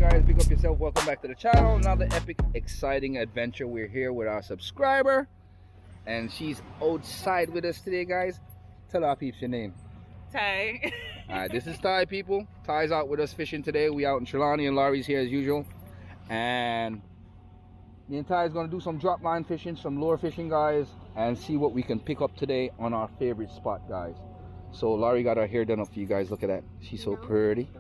guys, pick up yourself. Welcome back to the channel. Another epic, exciting adventure. We're here with our subscriber, and she's outside with us today, guys. Tell our peeps your name. Ty. Alright, this is Ty, people. Ty's out with us fishing today. We out in Trelawny, and Laurie's here as usual. And me and Ty is gonna do some drop line fishing, some lure fishing, guys, and see what we can pick up today on our favorite spot, guys. So Laurie got her hair done up for you guys. Look at that. She's so pretty.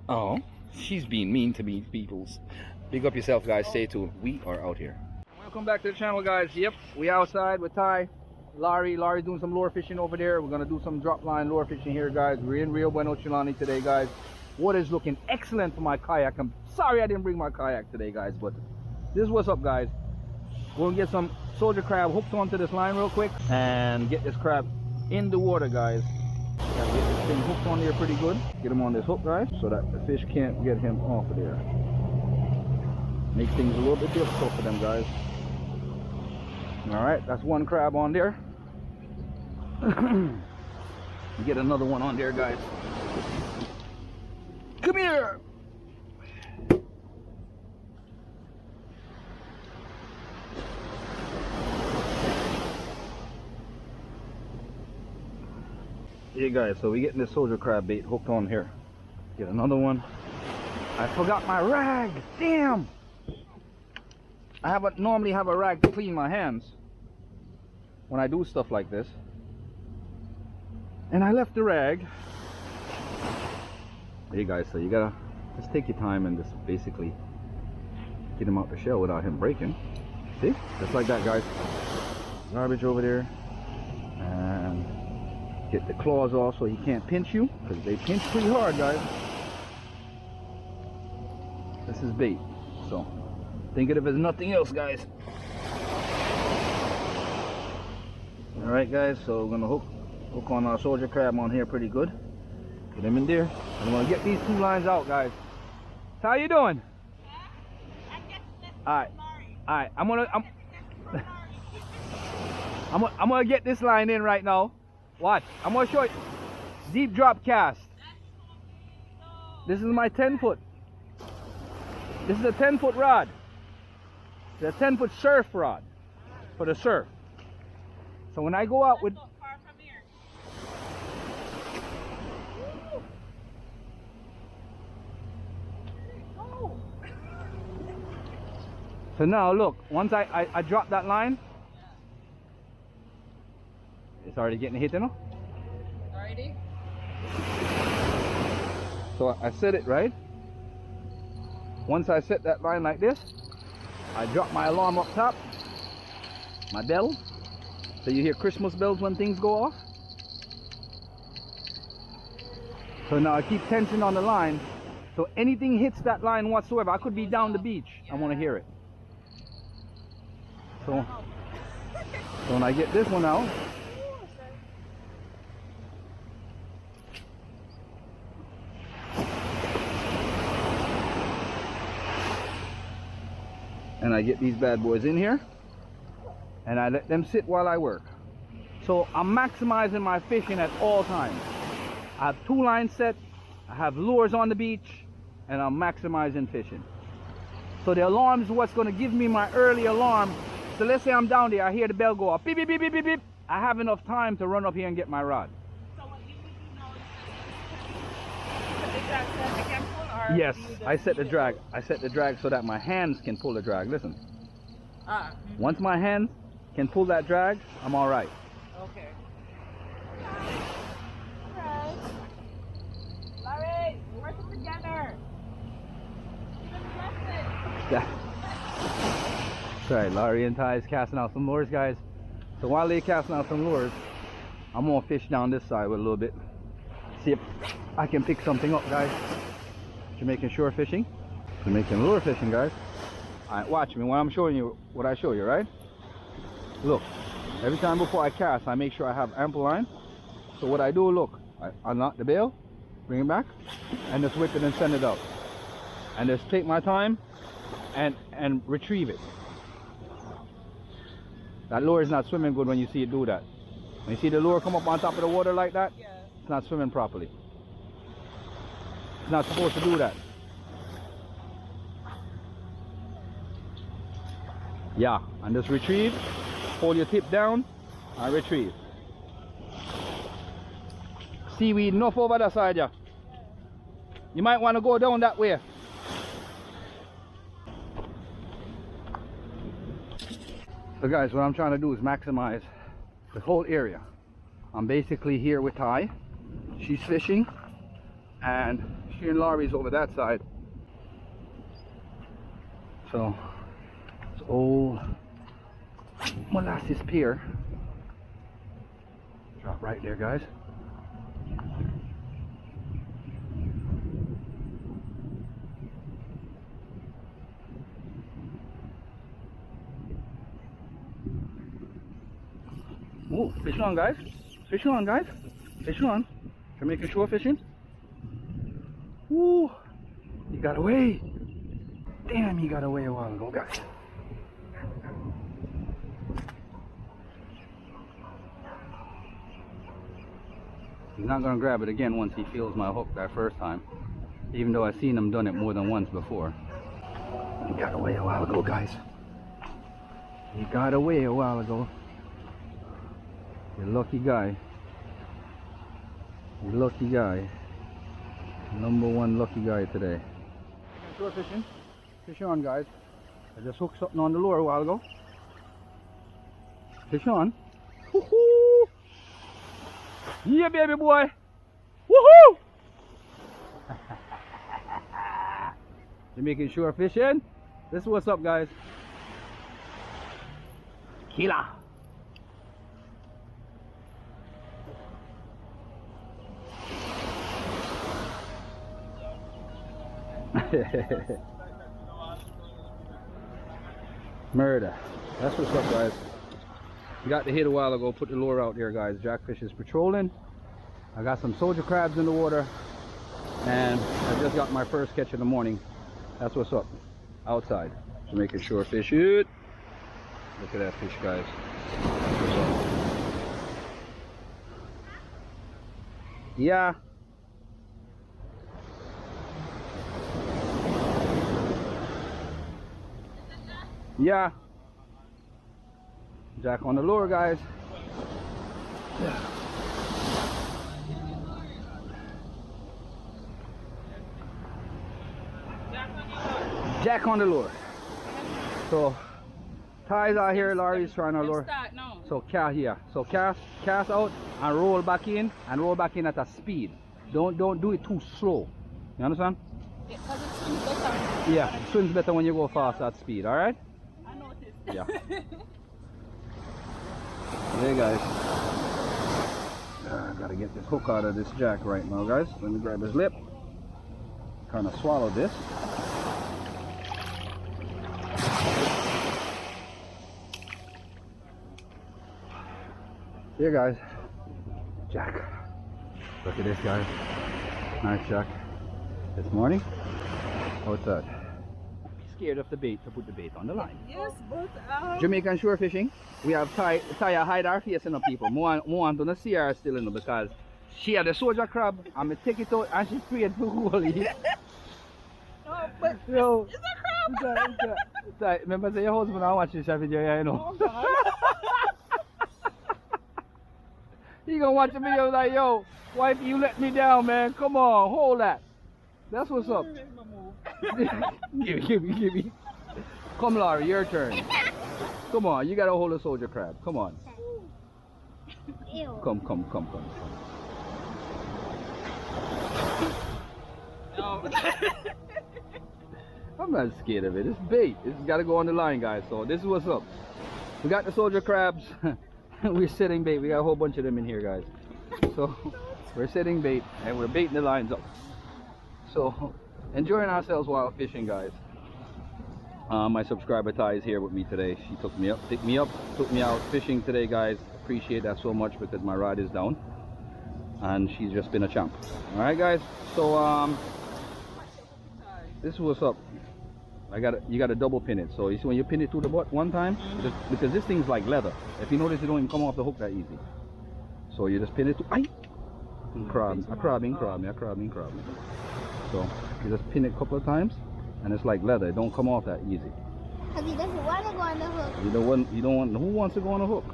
Oh, she's being mean to me, peoples. Big up yourself, guys. Stay tuned. We are out here. Welcome back to the channel, guys. Yep, we outside with Ty. Laurie's doing some lure fishing over there. We're gonna do some drop line lure fishing here, guys. We're in Rio Bueno, Trelawny today, guys. Water's looking excellent for my kayak. I'm sorry I didn't bring my kayak today, guys, but this is what's up, guys. We're gonna get some soldier crab hooked onto this line real quick and get this crab in the water, guys. Gotta get this thing hooked on there pretty good. Get him on this hook, guys, so that the fish can't get him off of there. Make things a little bit difficult for them, guys. Alright, that's one crab on there. Get another one on there, guys. Come here! Hey guys, so we're getting this soldier crab bait hooked on here. Get another one. I forgot my rag. Damn! I normally have a rag to clean my hands when I do stuff like this, and I left the rag. Hey guys, so you gotta just take your time and just basically get him out the shell without him breaking. See? Just like that, guys. Garbage over there. And get the claws off so he can't pinch you, because they pinch pretty hard, guys. This is bait, so think of it as nothing else, guys. Alright guys, so we're gonna hook on our soldier crab on here pretty good. Get him in there. I'm gonna get these two lines out, guys. How you doing? Alright. Alright, I'm gonna get this line in right now. Watch, I'm gonna show you. Deep drop cast. This is my 10-foot. This is a 10-foot rod. It's a 10-foot surf rod for the surf. So when I go out with, so now look, once I drop that line, it's already getting hit, you know? Alrighty. So I set it right. Once I set that line like this, I drop my alarm up top, my bell. So you hear Christmas bells when things go off. So now I keep tension on the line. So anything hits that line whatsoever, I could be down the beach, I want to hear it. So when I get this one out, and I get these bad boys in here, and I let them sit while I work. So I'm maximizing my fishing at all times. I have two lines set, I have lures on the beach, and I'm maximizing fishing. So the alarm is what's going to give me my early alarm. So let's say I'm down there, I hear the bell go off, beep, beep, beep, beep, beep, beep. I have enough time to run up here and get my rod. So what you would do now is the drag so I can pull, or yes, I set the drag. I set the drag so that my hands can pull the drag. Listen. Once my hands can pull that drag, I'm all right. Okay. Alright. Larry, we're working together. Yeah. That's right, Laurie and Ty is casting out some lures, guys. So while they're casting out some lures, I'm gonna fish down this side with a little bit. See if I can pick something up, guys. Jamaican shore fishing. Jamaican lure fishing, guys. Alright, watch me when I'm showing you what I show you, right? Look, every time before I cast, I make sure I have ample line. So what I do, look, I unlock the bail, bring it back, and just whip it and send it out. And just take my time and retrieve it. That lure is not swimming good when you see it do that. When you see the lure come up on top of the water like that, it's not swimming properly. It's not supposed to do that. Yeah, and just retrieve. Hold your tip down and retrieve. Seaweed enough over that side, yeah. You might want to go down that way. So guys, what I'm trying to do is maximize the whole area. I'm basically here with Ty. She's fishing, and she and Laurie's over that side. So it's old molasses pier. Drop right there, guys. Oh, fish on, guys. Fish on, guys. Fish on. Jamaica shore fishing. Woo! He got away. Damn, he got away a while ago, guys. He's not gonna grab it again once he feels my hook that first time. Even though I've seen him done it more than once before. He got away a while ago, guys. He got away a while ago. You lucky guy. You lucky guy. Number one lucky guy today. Shore fishing. Fish on, guys. I just hooked something on the lure a while ago. Fish on. Woohoo! Yeah, baby boy. Woohoo! Jamaican shore fishing. This is what's up, guys. Killer. Murder. That's what's up, guys. We got the hit a while ago. Put the lure out there, guys. Jackfish is patrolling. I got some soldier crabs in the water, and I just got my first catch in the morning. That's what's up. Outside. Jamaican shore fish it. Look at that fish, guys. That's what's up. Yeah. Yeah. Jack on the lure, guys. Yeah. Jack on the lure. So Ty's out here, Laurie's trying to lure. So cast here. So cast out and roll back in, and roll back in at a speed. Don't do it too slow. You understand? Yeah, because it swims better. Yeah, it swims better when you go fast at speed, alright? I noticed. Yeah. Hey guys. Gotta get this hook out of this jack right now, guys. Let me grab his lip. Kind of swallow this. Here, guys. Jack. Look at this, guys. Nice jack. This morning. What's that? Scared of the bait to put the bait on the line. Yes, but Jamaican shore fishing. We have Ty hide our face in the people. More want to see her still in because she had a soldier crab and me take it out and she prayed for holy. no, but Yo, it's a crab. it's like, remember say your husband I watch this video, yeah, you know. Oh, God. He gonna watch the video like, yo, wife, you let me down, man. Come on, hold that. That's what's up. give me. Come, Laurie, your turn. Come on, you gotta hold a soldier crab. Come on. Ew. Come. No. I'm not scared of it. It's bait. It's gotta go on the line, guys. So this is what's up. We got the soldier crabs. We're setting bait. We got a whole bunch of them in here, guys. So we're setting bait and we're baiting the lines up. So enjoying ourselves while fishing, guys. My subscriber Ty is here with me today. She picked me up, took me out fishing today, guys. Appreciate that so much because my rod is down and she's just been a champ. All right, guys. So this is what's up. You gotta double pin it. So you see when you pin it to the butt one time, because this thing's like leather. If you notice, it don't even come off the hook that easy. So you just pin it to crab. So you just pin it a couple of times, and it's like leather. It don't come off that easy. Because he doesn't want to go on the hook. You don't want. Who wants to go on a hook?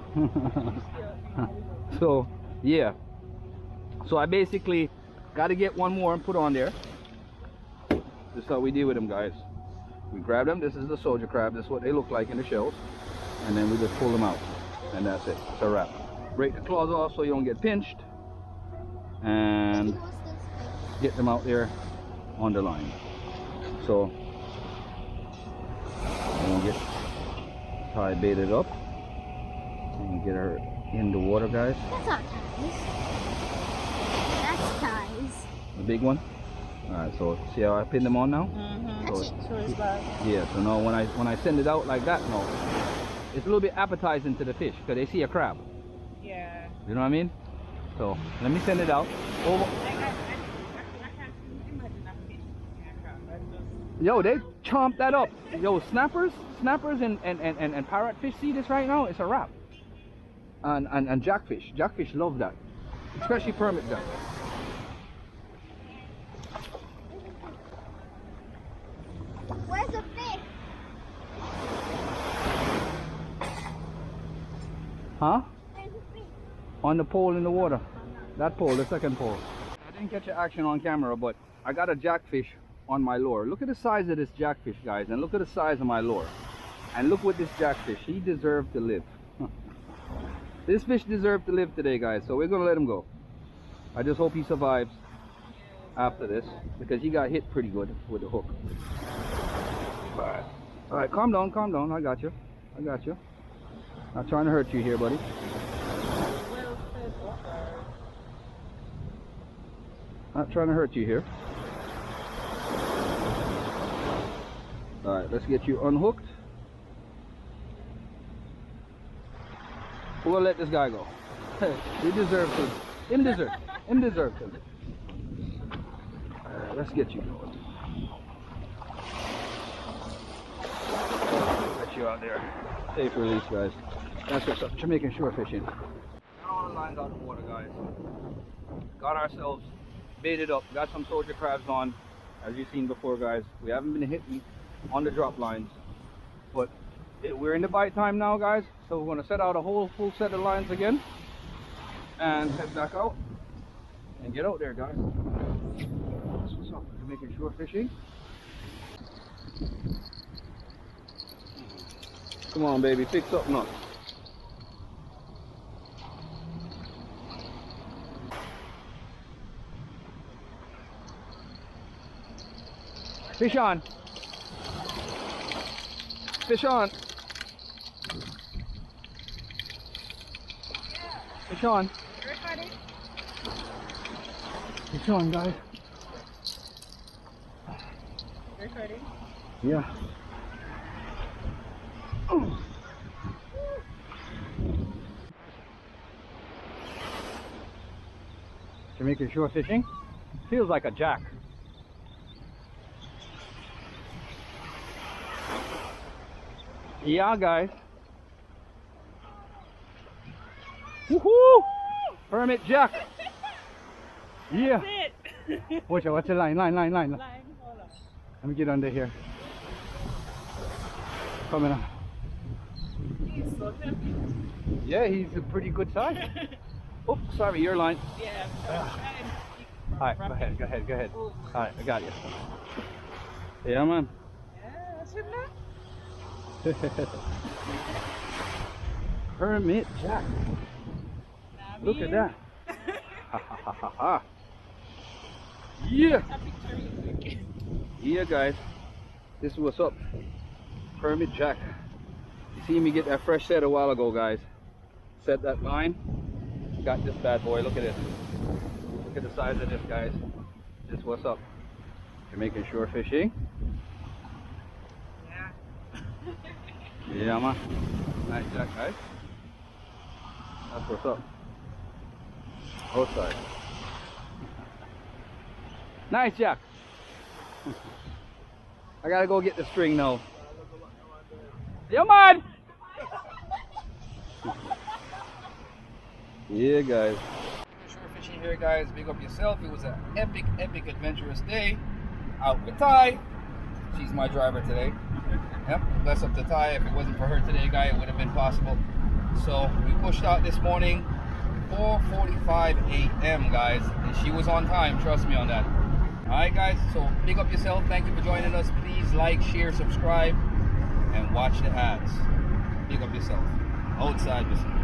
So yeah. So I basically got to get one more and put on there. This is how we deal with them, guys. We grab them. This is the soldier crab. This is what they look like in the shells, and then we just pull them out, and that's it. It's a wrap. Break the claws off so you don't get pinched, and get them out there on the line. So we'll get tie baited up and get her in the water, guys. That's not ties. That's ties. The big one. All right. So see how I pin them on now? So, yeah. So now when I send it out like that, now it's a little bit appetizing to the fish because they see a crab. Yeah. You know what I mean? So let me send it out. Over. I can't imagine a fish in a crab. Yo, they chomp that up. Yo, snappers and parrotfish see this right now. It's a wrap. And jackfish love that, especially permit jack. Where's the fish? Huh? Where's the fish? On the pole in the water. That pole, the second pole. I didn't catch the action on camera, but I got a jackfish on my lure. Look at the size of this jackfish, guys, and look at the size of my lure. And look what this jackfish, he deserved to live. This fish deserved to live today, guys, so we're gonna let him go. I just hope he survives after this, because he got hit pretty good with the hook. All right, calm down, I got you. Not trying to hurt you here, buddy. Not trying to hurt you here. All right, let's get you unhooked. We're gonna let this guy go. He deserves to. Him deserve to. All right, let's get you going. Get you out there. Safe release, guys. That's what's up. Jamaican shore fishing. Got all the lines out of the water, guys. Got ourselves baited up. Got some soldier crabs on, as you've seen before, guys. We haven't been hitting on the drop lines, but we're in the bite time now, guys. So we're going to set out a whole full set of lines again and head back out and get out there, guys. That's what's up. Jamaican shore fishing. Come on, baby, pick something up. Fish on. Fish on. Fish on. Fish on, guys. Recording? Yeah. Jamaican shore fishing feels like a jack. Yeah, guys. Woohoo! Permit jack. Yeah. Watch out, what's the line? Line. Line, hold on. Let me get under here. Coming on. He's so heavy. Yeah, he's a pretty good size. Oh, sorry, your line. Yeah. Alright, go ahead. Alright, I got you. Yeah, man. Yeah, that's him now. Permit jack. Look at that. Ha ha ha ha ha. Yeah. Yeah, guys. This is what's up. Permit jack. You see me get that fresh set a while ago, guys. Set that line. Got this bad boy. Look at this. Look at the size of this, guys. This is what's up. Jamaican shore fishing. Yeah, man. Nice jack, guys. That's what's up. Outside. Nice jack. I gotta go get the string now. Yeah, man. Yeah, guys. Shore fishing here, guys. Big up yourself. It was an epic, adventurous day. Out with Ty. She's my driver today. Yep, bless up to Ty. If it wasn't for her today, guy, it would have been possible. So we pushed out this morning, 4:45 a.m. guys, and she was on time. Trust me on that. All right, guys. So big up yourself. Thank you for joining us. Please like, share, subscribe, and watch the ads. Big up yourself. Outside, listen.